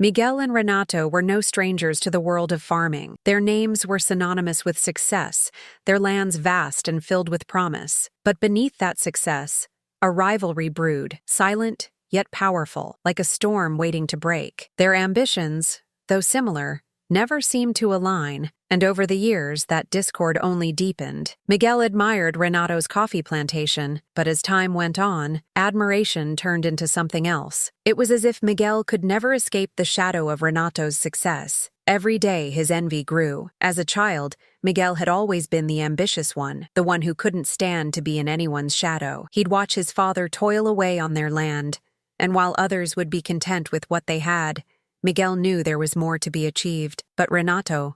Miguel and Renato were no strangers to the world of farming. Their names were synonymous with success, their lands vast and filled with promise. But beneath that success, a rivalry brewed, silent yet powerful, like a storm waiting to break. Their ambitions, though similar, never seemed to align, and over the years that discord only deepened. Miguel admired Renato's coffee plantation, but as time went on, admiration turned into something else. It was as if Miguel could never escape the shadow of Renato's success. Every day his envy grew. As a child, Miguel had always been the ambitious one, the one who couldn't stand to be in anyone's shadow. He'd watch his father toil away on their land, and while others would be content with what they had, Miguel knew there was more to be achieved. But Renato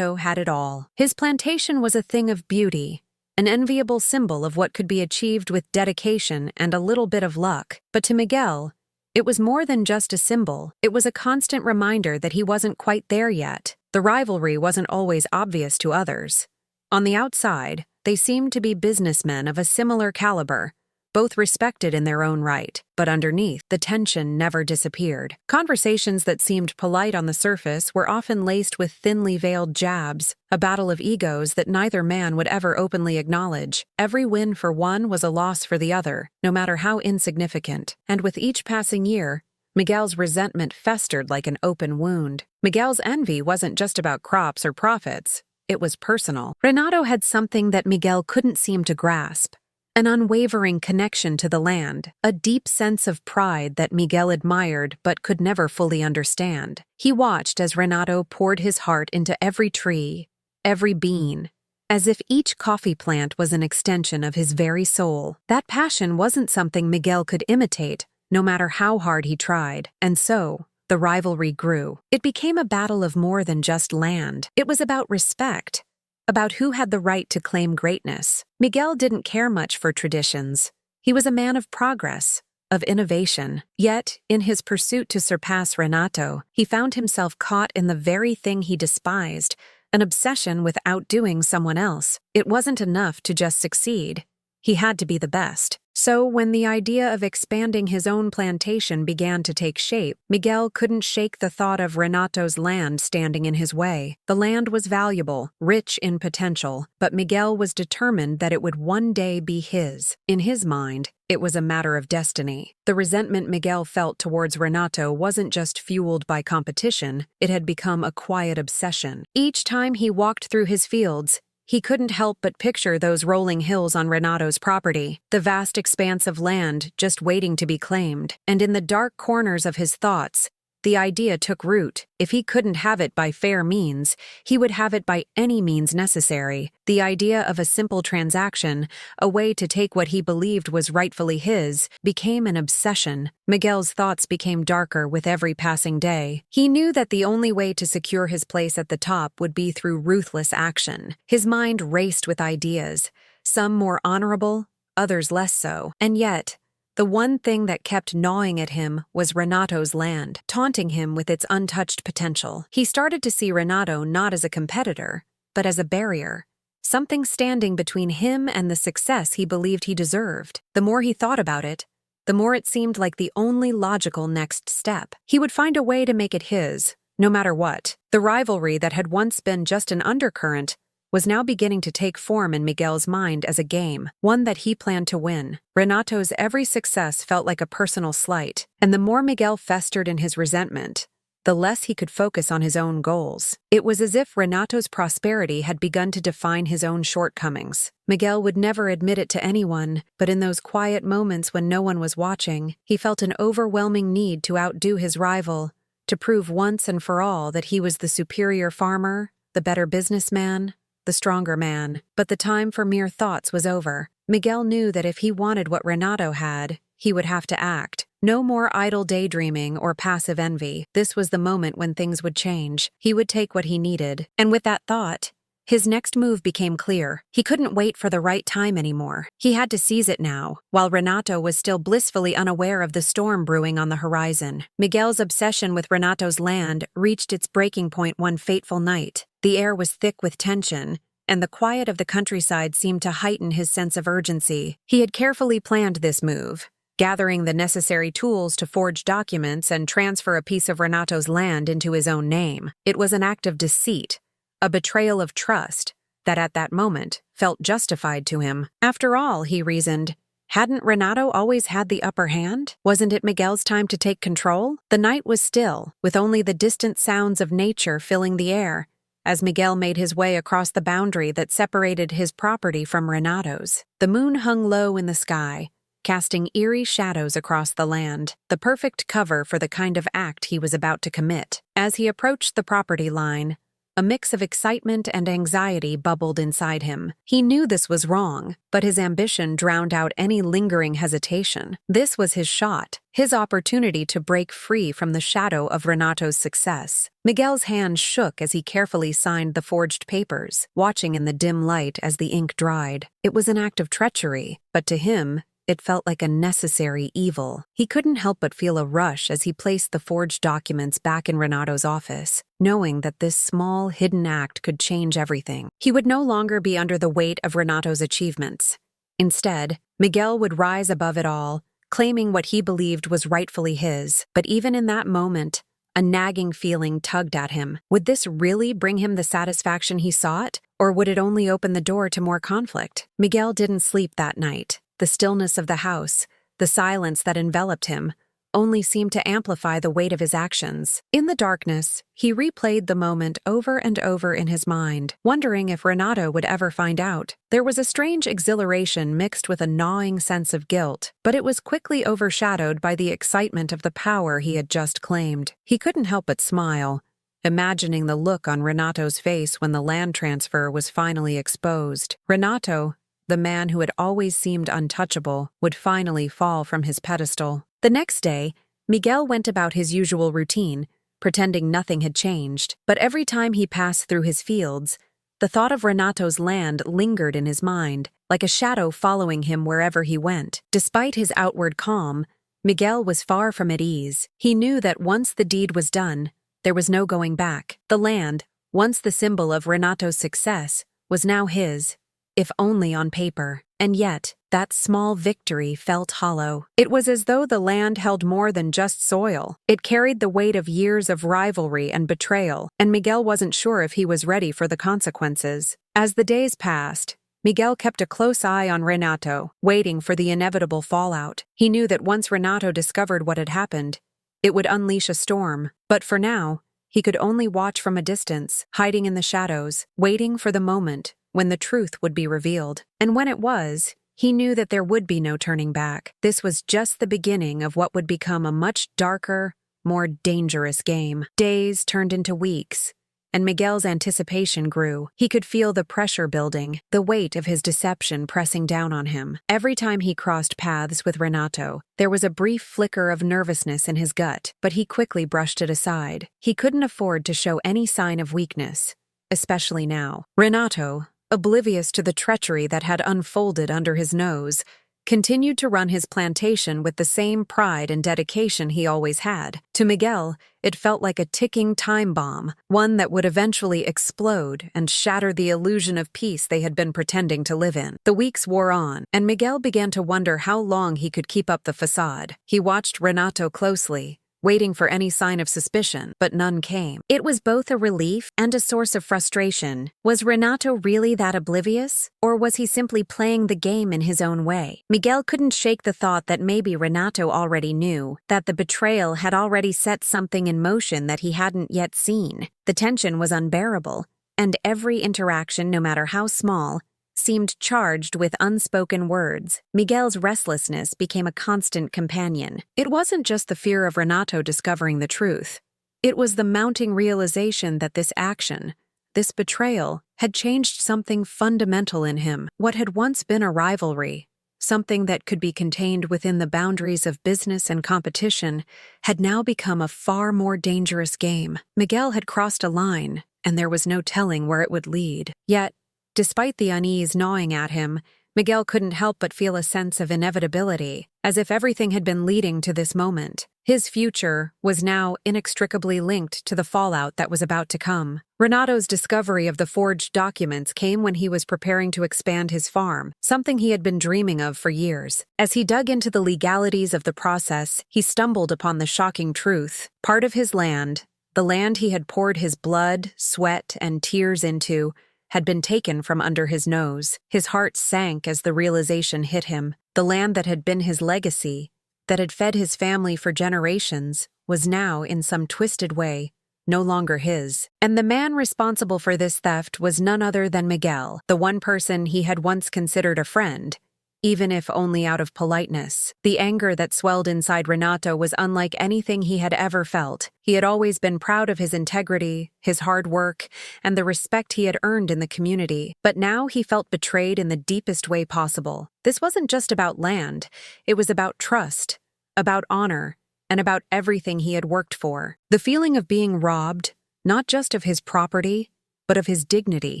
had it all. His plantation was a thing of beauty, an enviable symbol of what could be achieved with dedication and a little bit of luck. But to Miguel, it was more than just a symbol. It was a constant reminder that he wasn't quite there yet. The rivalry wasn't always obvious to others. On the outside, they seemed to be businessmen of a similar caliber, both respected in their own right, but underneath, the tension never disappeared. Conversations that seemed polite on the surface were often laced with thinly veiled jabs, a battle of egos that neither man would ever openly acknowledge. Every win for one was a loss for the other, no matter how insignificant. And with each passing year, Miguel's resentment festered like an open wound. Miguel's envy wasn't just about crops or profits, it was personal. Renato had something that Miguel couldn't seem to grasp. An unwavering connection to the land, a deep sense of pride that Miguel admired but could never fully understand. He watched as Renato poured his heart into every tree, every bean, as if each coffee plant was an extension of his very soul. That passion wasn't something Miguel could imitate, no matter how hard he tried. And so, the rivalry grew. It became a battle of more than just land. It was about respect, about who had the right to claim greatness. Miguel didn't care much for traditions. He was a man of progress, of innovation. Yet, in his pursuit to surpass Renato, he found himself caught in the very thing he despised, an obsession with outdoing someone else. It wasn't enough to just succeed. He had to be the best. So when the idea of expanding his own plantation began to take shape, Miguel couldn't shake the thought of Renato's land standing in his way. The land was valuable, rich in potential, but Miguel was determined that it would one day be his. In his mind, it was a matter of destiny. The resentment Miguel felt towards Renato wasn't just fueled by competition, it had become a quiet obsession. Each time he walked through his fields, he couldn't help but picture those rolling hills on Renato's property, the vast expanse of land just waiting to be claimed. And in the dark corners of his thoughts, the idea took root. If he couldn't have it by fair means, he would have it by any means necessary. The idea of a simple transaction, a way to take what he believed was rightfully his, became an obsession. Miguel's thoughts became darker with every passing day. He knew that the only way to secure his place at the top would be through ruthless action. His mind raced with ideas, some more honorable, others less so. And yet, the one thing that kept gnawing at him was Renato's land, taunting him with its untouched potential. He started to see Renato not as a competitor, but as a barrier, something standing between him and the success he believed he deserved. The more he thought about it, the more it seemed like the only logical next step. He would find a way to make it his, no matter what. The rivalry that had once been just an undercurrent was now beginning to take form in Miguel's mind as a game, one that he planned to win. Renato's every success felt like a personal slight, and the more Miguel festered in his resentment, the less he could focus on his own goals. It was as if Renato's prosperity had begun to define his own shortcomings. Miguel would never admit it to anyone, but in those quiet moments when no one was watching, he felt an overwhelming need to outdo his rival, to prove once and for all that he was the superior farmer, the better businessman, the stronger man. But the time for mere thoughts was over. Miguel knew that if he wanted what Renato had, he would have to act. No more idle daydreaming or passive envy. This was the moment when things would change. He would take what he needed. And with that thought, his next move became clear. He couldn't wait for the right time anymore. He had to seize it now, while Renato was still blissfully unaware of the storm brewing on the horizon. Miguel's obsession with Renato's land reached its breaking point one fateful night. The air was thick with tension, and the quiet of the countryside seemed to heighten his sense of urgency. He had carefully planned this move, gathering the necessary tools to forge documents and transfer a piece of Renato's land into his own name. It was an act of deceit, a betrayal of trust, that at that moment felt justified to him. After all, he reasoned, hadn't Renato always had the upper hand? Wasn't it Miguel's time to take control? The night was still, with only the distant sounds of nature filling the air, as Miguel made his way across the boundary that separated his property from Renato's. The moon hung low in the sky, casting eerie shadows across the land, the perfect cover for the kind of act he was about to commit. As he approached the property line, a mix of excitement and anxiety bubbled inside him. He knew this was wrong, but his ambition drowned out any lingering hesitation. This was his shot, his opportunity to break free from the shadow of Renato's success. Miguel's hand shook as he carefully signed the forged papers, watching in the dim light as the ink dried. It was an act of treachery, but to him, it felt like a necessary evil. He couldn't help but feel a rush as he placed the forged documents back in Renato's office, knowing that this small, hidden act could change everything. He would no longer be under the weight of Renato's achievements. Instead, Miguel would rise above it all, claiming what he believed was rightfully his. But even in that moment, a nagging feeling tugged at him. Would this really bring him the satisfaction he sought, or would it only open the door to more conflict? Miguel didn't sleep that night. The stillness of the house, the silence that enveloped him, only seemed to amplify the weight of his actions. In the darkness, he replayed the moment over and over in his mind, wondering if Renato would ever find out. There was a strange exhilaration mixed with a gnawing sense of guilt, but it was quickly overshadowed by the excitement of the power he had just claimed. He couldn't help but smile, imagining the look on Renato's face when the land transfer was finally exposed. Renato, the man who had always seemed untouchable, would finally fall from his pedestal. The next day, Miguel went about his usual routine, pretending nothing had changed. But every time he passed through his fields, the thought of Renato's land lingered in his mind, like a shadow following him wherever he went. Despite his outward calm, Miguel was far from at ease. He knew that once the deed was done, there was no going back. The land, once the symbol of Renato's success, was now his, if only on paper. And yet, that small victory felt hollow. It was as though the land held more than just soil. It carried the weight of years of rivalry and betrayal, and Miguel wasn't sure if he was ready for the consequences. As the days passed, Miguel kept a close eye on Renato, waiting for the inevitable fallout. He knew that once Renato discovered what had happened, it would unleash a storm. But for now, he could only watch from a distance, hiding in the shadows, waiting for the moment when the truth would be revealed. And when it was, he knew that there would be no turning back. This was just the beginning of what would become a much darker, more dangerous game. Days turned into weeks, and Miguel's anticipation grew. He could feel the pressure building, the weight of his deception pressing down on him. Every time he crossed paths with Renato, there was a brief flicker of nervousness in his gut, but he quickly brushed it aside. He couldn't afford to show any sign of weakness, especially now. Renato, oblivious to the treachery that had unfolded under his nose, continued to run his plantation with the same pride and dedication he always had. To Miguel, it felt like a ticking time bomb, one that would eventually explode and shatter the illusion of peace they had been pretending to live in. The weeks wore on, and Miguel began to wonder how long he could keep up the facade. He watched Renato closely, waiting for any sign of suspicion, but none came. It was both a relief and a source of frustration. Was Renato really that oblivious, or was he simply playing the game in his own way? Miguel couldn't shake the thought that maybe Renato already knew, that the betrayal had already set something in motion that he hadn't yet seen. The tension was unbearable, and every interaction, no matter how small, seemed charged with unspoken words. Miguel's restlessness became a constant companion. It wasn't just the fear of Renato discovering the truth. It was the mounting realization that this action, this betrayal, had changed something fundamental in him. What had once been a rivalry, something that could be contained within the boundaries of business and competition, had now become a far more dangerous game. Miguel had crossed a line, and there was no telling where it would lead. Yet, despite the unease gnawing at him, Miguel couldn't help but feel a sense of inevitability, as if everything had been leading to this moment. His future was now inextricably linked to the fallout that was about to come. Renato's discovery of the forged documents came when he was preparing to expand his farm, something he had been dreaming of for years. As he dug into the legalities of the process, he stumbled upon the shocking truth. Part of his land, the land he had poured his blood, sweat, and tears into, had been taken from under his nose. His heart sank as the realization hit him. The land that had been his legacy, that had fed his family for generations, was now, in some twisted way, no longer his. And the man responsible for this theft was none other than Miguel, the one person he had once considered a friend, even if only out of politeness. The anger that swelled inside Renato was unlike anything he had ever felt. He had always been proud of his integrity, his hard work, and the respect he had earned in the community. But now he felt betrayed in the deepest way possible. This wasn't just about land. It was about trust, about honor, and about everything he had worked for. The feeling of being robbed, not just of his property, but of his dignity,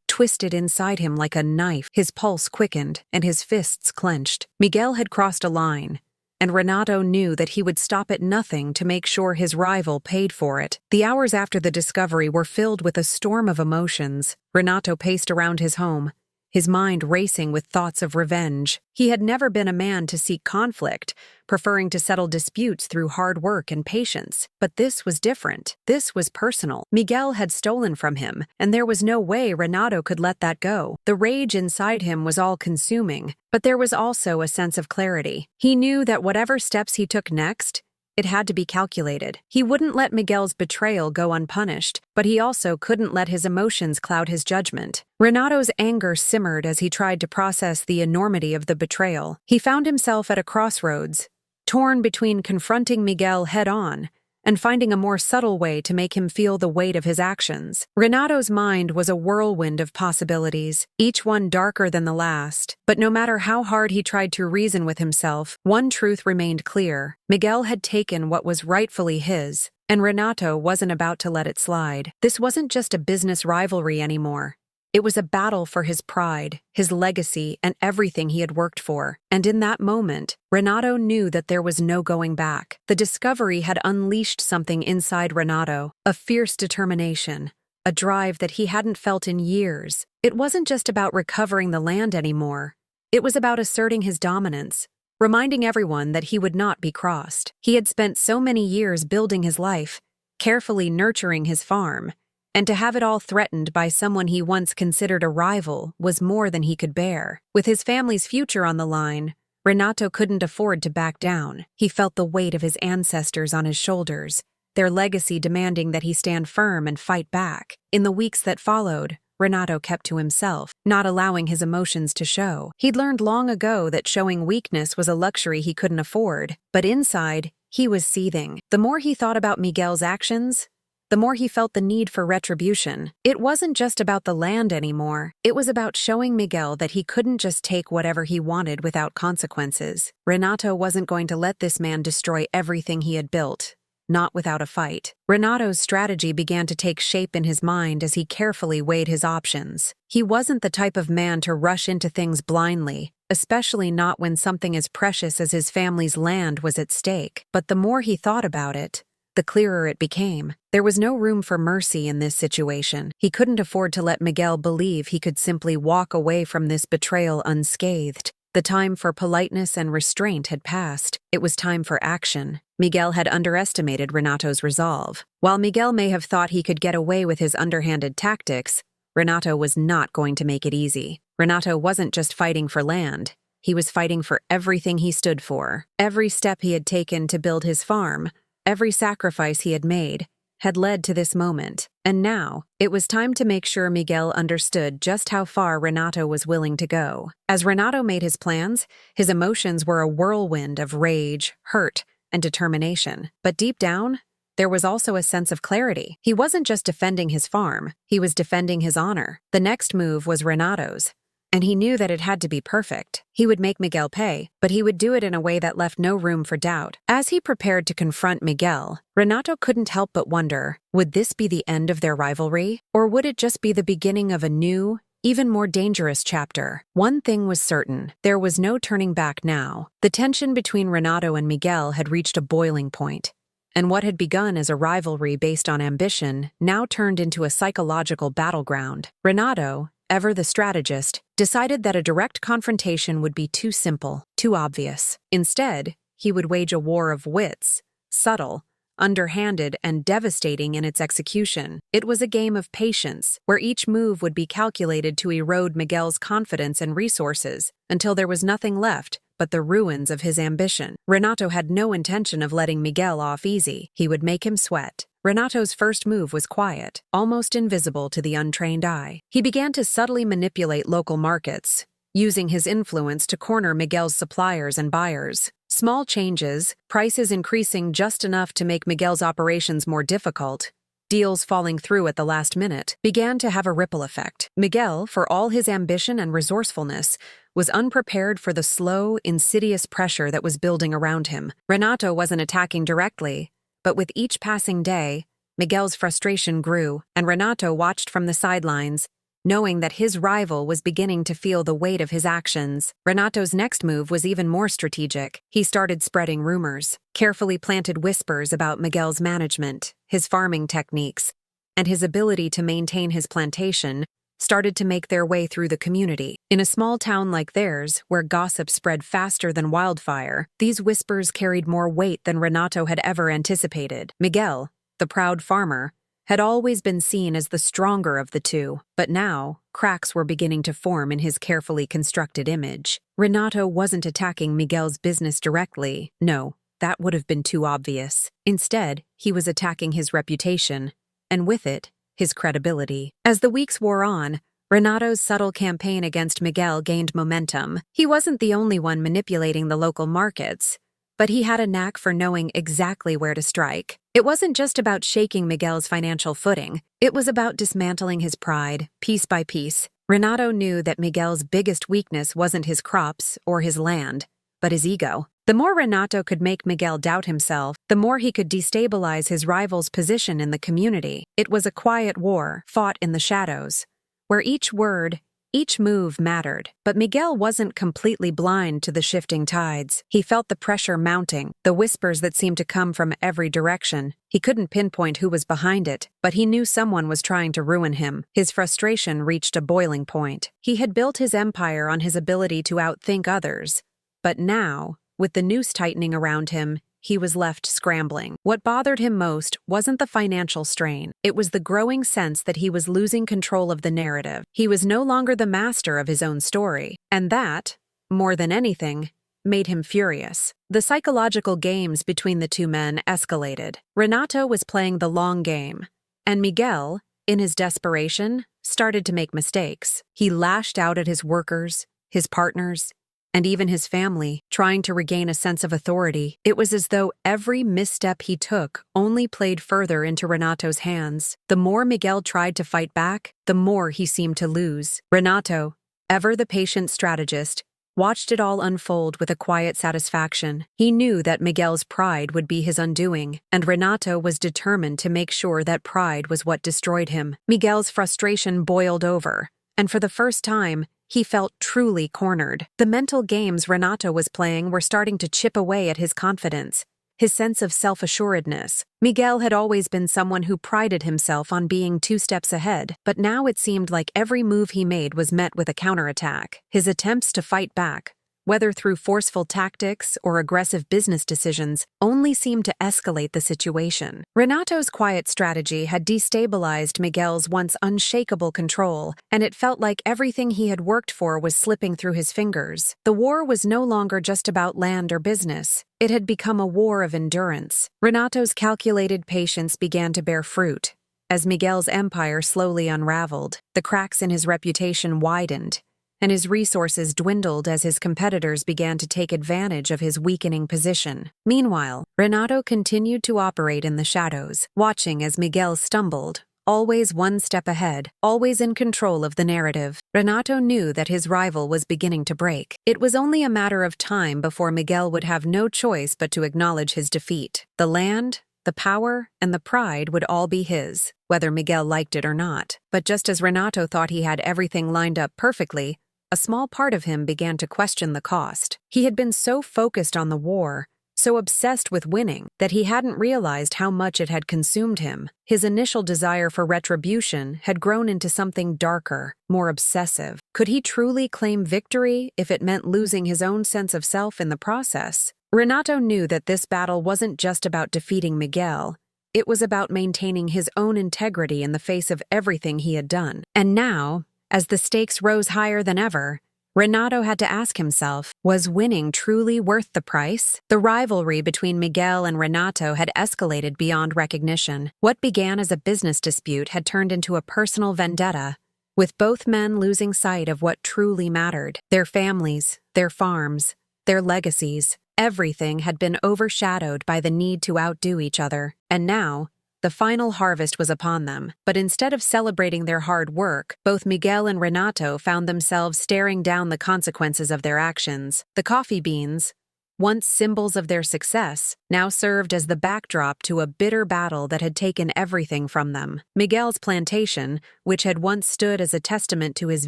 twisted inside him like a knife. His pulse quickened, and his fists clenched. Miguel had crossed a line, and Renato knew that he would stop at nothing to make sure his rival paid for it. The hours after the discovery were filled with a storm of emotions. Renato paced around his home, his mind racing with thoughts of revenge. He had never been a man to seek conflict, preferring to settle disputes through hard work and patience. But this was different. This was personal. Miguel had stolen from him, and there was no way Renato could let that go. The rage inside him was all-consuming, but there was also a sense of clarity. He knew that whatever steps he took next, it had to be calculated. He wouldn't let Miguel's betrayal go unpunished, but he also couldn't let his emotions cloud his judgment. Renato's anger simmered as he tried to process the enormity of the betrayal. He found himself at a crossroads, torn between confronting Miguel head-on and finding a more subtle way to make him feel the weight of his actions. Renato's mind was a whirlwind of possibilities, each one darker than the last. But no matter how hard he tried to reason with himself, one truth remained clear. Miguel had taken what was rightfully his, and Renato wasn't about to let it slide. This wasn't just a business rivalry anymore. It was a battle for his pride, his legacy, and everything he had worked for. And in that moment, Renato knew that there was no going back. The discovery had unleashed something inside Renato, a fierce determination, a drive that he hadn't felt in years. It wasn't just about recovering the land anymore. It was about asserting his dominance, reminding everyone that he would not be crossed. He had spent so many years building his life, carefully nurturing his farm, and to have it all threatened by someone he once considered a rival was more than he could bear. With his family's future on the line, Renato couldn't afford to back down. He felt the weight of his ancestors on his shoulders, their legacy demanding that he stand firm and fight back. In the weeks that followed, Renato kept to himself, not allowing his emotions to show. He'd learned long ago that showing weakness was a luxury he couldn't afford, but inside, he was seething. The more he thought about Miguel's actions, the more he felt the need for retribution. It wasn't just about the land anymore. It was about showing Miguel that he couldn't just take whatever he wanted without consequences. Renato wasn't going to let this man destroy everything he had built, not without a fight. Renato's strategy began to take shape in his mind as he carefully weighed his options. He wasn't the type of man to rush into things blindly, especially not when something as precious as his family's land was at stake. But the more he thought about it, the clearer it became. There was no room for mercy in this situation. He couldn't afford to let Miguel believe he could simply walk away from this betrayal unscathed. The time for politeness and restraint had passed. It was time for action. Miguel had underestimated Renato's resolve. While Miguel may have thought he could get away with his underhanded tactics, Renato was not going to make it easy. Renato wasn't just fighting for land. He was fighting for everything he stood for. Every step he had taken to build his farm, every sacrifice he had made, had led to this moment. And now, it was time to make sure Miguel understood just how far Renato was willing to go. As Renato made his plans, his emotions were a whirlwind of rage, hurt, and determination. But deep down, there was also a sense of clarity. He wasn't just defending his farm, he was defending his honor. The next move was Renato's, and he knew that it had to be perfect. He would make Miguel pay, but he would do it in a way that left no room for doubt. As he prepared to confront Miguel, Renato couldn't help but wonder, would this be the end of their rivalry? Or would it just be the beginning of a new, even more dangerous chapter. One thing was certain, there was no turning back now. The tension between Renato and Miguel had reached a boiling point, and what had begun as a rivalry based on ambition now turned into a psychological battleground. Renato, ever the strategist, decided that a direct confrontation would be too simple, too obvious. Instead, he would wage a war of wits, subtle, underhanded, and devastating in its execution. It was a game of patience, where each move would be calculated to erode Miguel's confidence and resources until there was nothing left but the ruins of his ambition. Renato had no intention of letting Miguel off easy. He would make him sweat. Renato's first move was quiet, almost invisible to the untrained eye. He began to subtly manipulate local markets, using his influence to corner Miguel's suppliers and buyers. Small changes, prices increasing just enough to make Miguel's operations more difficult, deals falling through at the last minute, began to have a ripple effect. Miguel, for all his ambition and resourcefulness, was unprepared for the slow, insidious pressure that was building around him. Renato wasn't attacking directly, but with each passing day, Miguel's frustration grew, and Renato watched from the sidelines, knowing that his rival was beginning to feel the weight of his actions. Renato's next move was even more strategic. He started spreading rumors, carefully planted whispers about Miguel's management, his farming techniques, and his ability to maintain his plantation started to make their way through the community. In a small town like theirs, where gossip spread faster than wildfire, these whispers carried more weight than Renato had ever anticipated. Miguel, the proud farmer, had always been seen as the stronger of the two, but now, cracks were beginning to form in his carefully constructed image. Renato wasn't attacking Miguel's business directly. No, that would have been too obvious. Instead, he was attacking his reputation, and with it, his credibility. As the weeks wore on, Renato's subtle campaign against Miguel gained momentum. He wasn't the only one manipulating the local markets, but he had a knack for knowing exactly where to strike. It wasn't just about shaking Miguel's financial footing. It was about dismantling his pride, piece by piece. Renato knew that Miguel's biggest weakness wasn't his crops or his land, but his ego. The more Renato could make Miguel doubt himself, the more he could destabilize his rival's position in the community. It was a quiet war, fought in the shadows, where each word, each move mattered. But Miguel wasn't completely blind to the shifting tides. He felt the pressure mounting, the whispers that seemed to come from every direction. He couldn't pinpoint who was behind it, but he knew someone was trying to ruin him. His frustration reached a boiling point. He had built his empire on his ability to outthink others, but now, with the noose tightening around him, he was left scrambling. What bothered him most wasn't the financial strain. It was the growing sense that he was losing control of the narrative. He was no longer the master of his own story. And that, more than anything, made him furious. The psychological games between the two men escalated. Renato was playing the long game, and Miguel, in his desperation, started to make mistakes. He lashed out at his workers, his partners, and even his family, trying to regain a sense of authority. It was as though every misstep he took only played further into Renato's hands. The more Miguel tried to fight back, the more he seemed to lose. Renato, ever the patient strategist, watched it all unfold with a quiet satisfaction. He knew that Miguel's pride would be his undoing, and Renato was determined to make sure that pride was what destroyed him. Miguel's frustration boiled over, and for the first time, he felt truly cornered. The mental games Renato was playing were starting to chip away at his confidence, his sense of self-assuredness. Miguel had always been someone who prided himself on being 2 steps ahead, but now it seemed like every move he made was met with a counterattack. His attempts to fight back, whether through forceful tactics or aggressive business decisions, only seemed to escalate the situation. Renato's quiet strategy had destabilized Miguel's once unshakable control, and it felt like everything he had worked for was slipping through his fingers. The war was no longer just about land or business. It had become a war of endurance. Renato's calculated patience began to bear fruit. As Miguel's empire slowly unraveled, the cracks in his reputation widened, and his resources dwindled as his competitors began to take advantage of his weakening position. Meanwhile, Renato continued to operate in the shadows, watching as Miguel stumbled, always 1 step ahead, always in control of the narrative. Renato knew that his rival was beginning to break. It was only a matter of time before Miguel would have no choice but to acknowledge his defeat. The land, The power and the pride would all be his, whether Miguel liked it or not. But just as Renato thought he had everything lined up perfectly, a small part of him began to question the cost. He had been so focused on the war, so obsessed with winning, that he hadn't realized how much it had consumed him. His initial desire for retribution had grown into something darker, more obsessive. Could he truly claim victory if it meant losing his own sense of self in the process? Renato knew that this battle wasn't just about defeating Miguel. It was about maintaining his own integrity in the face of everything he had done. And now, as the stakes rose higher than ever, Renato had to ask himself, was winning truly worth the price? The rivalry between Miguel and Renato had escalated beyond recognition. What began as a business dispute had turned into a personal vendetta, with both men losing sight of what truly mattered. Their families, their farms, their legacies, everything had been overshadowed by the need to outdo each other. And now, the final harvest was upon them, but instead of celebrating their hard work, both Miguel and Renato found themselves staring down the consequences of their actions. The coffee beans, once symbols of their success, now served as the backdrop to a bitter battle that had taken everything from them. Miguel's plantation, which had once stood as a testament to his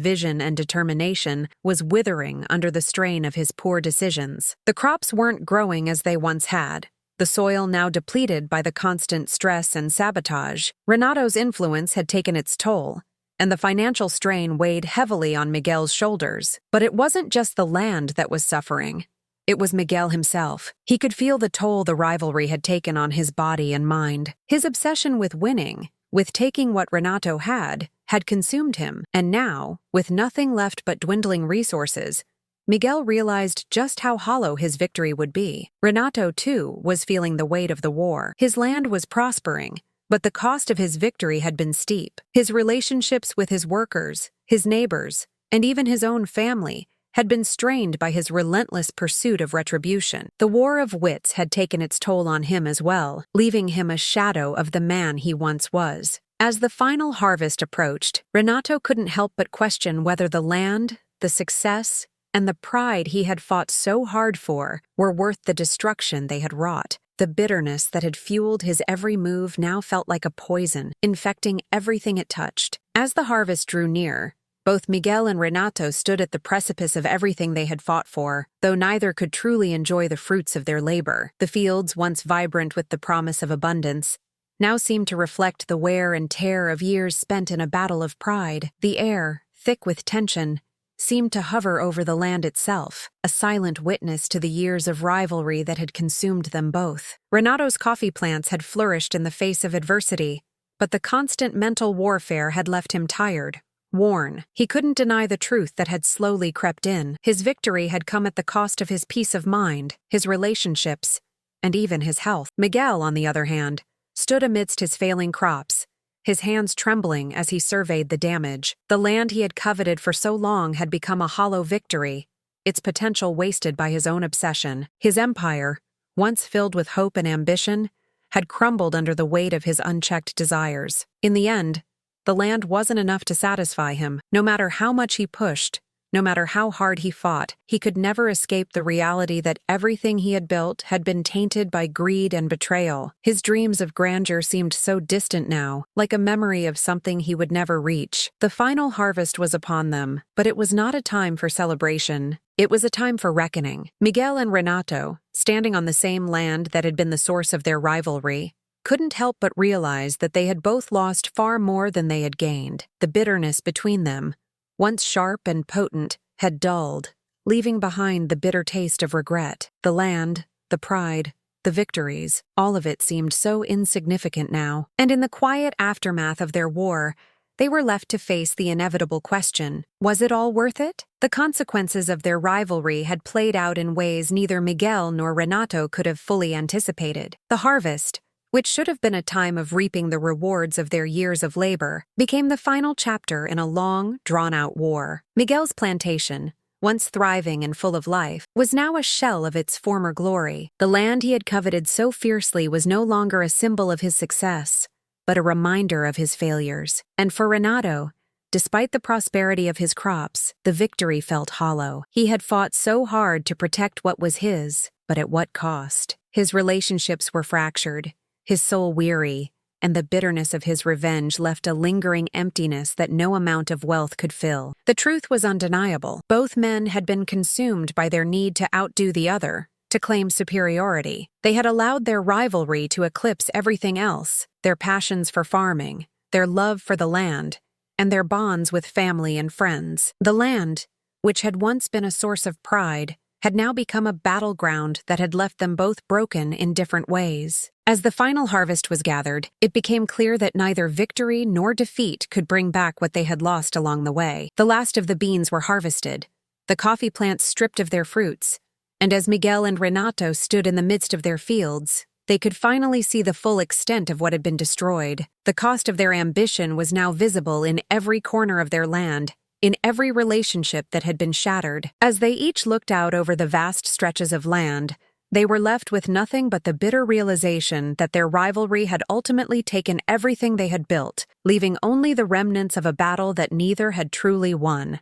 vision and determination, was withering under the strain of his poor decisions. The crops weren't growing as they once had, the soil now depleted by the constant stress and sabotage. Renato's influence had taken its toll, and the financial strain weighed heavily on Miguel's shoulders. But it wasn't just the land that was suffering. It was Miguel himself. He could feel the toll the rivalry had taken on his body and mind. His obsession with winning, with taking what Renato had consumed him. And now, with nothing left but dwindling resources, Miguel realized just how hollow his victory would be. Renato, too, was feeling the weight of the war. His land was prospering, but the cost of his victory had been steep. His relationships with his workers, his neighbors, and even his own family had been strained by his relentless pursuit of retribution. The war of wits had taken its toll on him as well, leaving him a shadow of the man he once was. As the final harvest approached, Renato couldn't help but question whether the land, the success, and the pride he had fought so hard for were worth the destruction they had wrought. The bitterness that had fueled his every move now felt like a poison, infecting everything it touched. As the harvest drew near, both Miguel and Renato stood at the precipice of everything they had fought for, though neither could truly enjoy the fruits of their labor. The fields, once vibrant with the promise of abundance, now seemed to reflect the wear and tear of years spent in a battle of pride. The air, thick with tension, seemed to hover over the land itself, a silent witness to the years of rivalry that had consumed them both. Renato's coffee plants had flourished in the face of adversity, but the constant mental warfare had left him tired, worn. He couldn't deny the truth that had slowly crept in. His victory had come at the cost of his peace of mind, his relationships, and even his health. Miguel, on the other hand, stood amidst his failing crops, his hands trembling as he surveyed the damage. The land he had coveted for so long had become a hollow victory, its potential wasted by his own obsession. His empire, once filled with hope and ambition, had crumbled under the weight of his unchecked desires. In the end, the land wasn't enough to satisfy him. No matter how much he pushed, no matter how hard he fought, he could never escape the reality that everything he had built had been tainted by greed and betrayal. His dreams of grandeur seemed so distant now, like a memory of something he would never reach. The final harvest was upon them, but it was not a time for celebration. It was a time for reckoning. Miguel and Renato, standing on the same land that had been the source of their rivalry, couldn't help but realize that they had both lost far more than they had gained. The bitterness between them, once sharp and potent, had dulled, leaving behind the bitter taste of regret. The land, the pride, the victories, all of it seemed so insignificant now. And in the quiet aftermath of their war, they were left to face the inevitable question, was it all worth it? The consequences of their rivalry had played out in ways neither Miguel nor Renato could have fully anticipated. The harvest, which should have been a time of reaping the rewards of their years of labor, became the final chapter in a long, drawn-out war. Miguel's plantation, once thriving and full of life, was now a shell of its former glory. The land he had coveted so fiercely was no longer a symbol of his success, but a reminder of his failures. And for Renato, despite the prosperity of his crops, the victory felt hollow. He had fought so hard to protect what was his, but at what cost? His relationships were fractured, his soul weary, and the bitterness of his revenge left a lingering emptiness that no amount of wealth could fill. The truth was undeniable. Both men had been consumed by their need to outdo the other, to claim superiority. They had allowed their rivalry to eclipse everything else, their passions for farming, their love for the land, and their bonds with family and friends. The land, which had once been a source of pride, had now become a battleground that had left them both broken in different ways. As the final harvest was gathered, it became clear that neither victory nor defeat could bring back what they had lost along the way. The last of the beans were harvested, the coffee plants stripped of their fruits, and as Miguel and Renato stood in the midst of their fields, they could finally see the full extent of what had been destroyed. The cost of their ambition was now visible in every corner of their land, in every relationship that had been shattered. As they each looked out over the vast stretches of land, they were left with nothing but the bitter realization that their rivalry had ultimately taken everything they had built, leaving only the remnants of a battle that neither had truly won.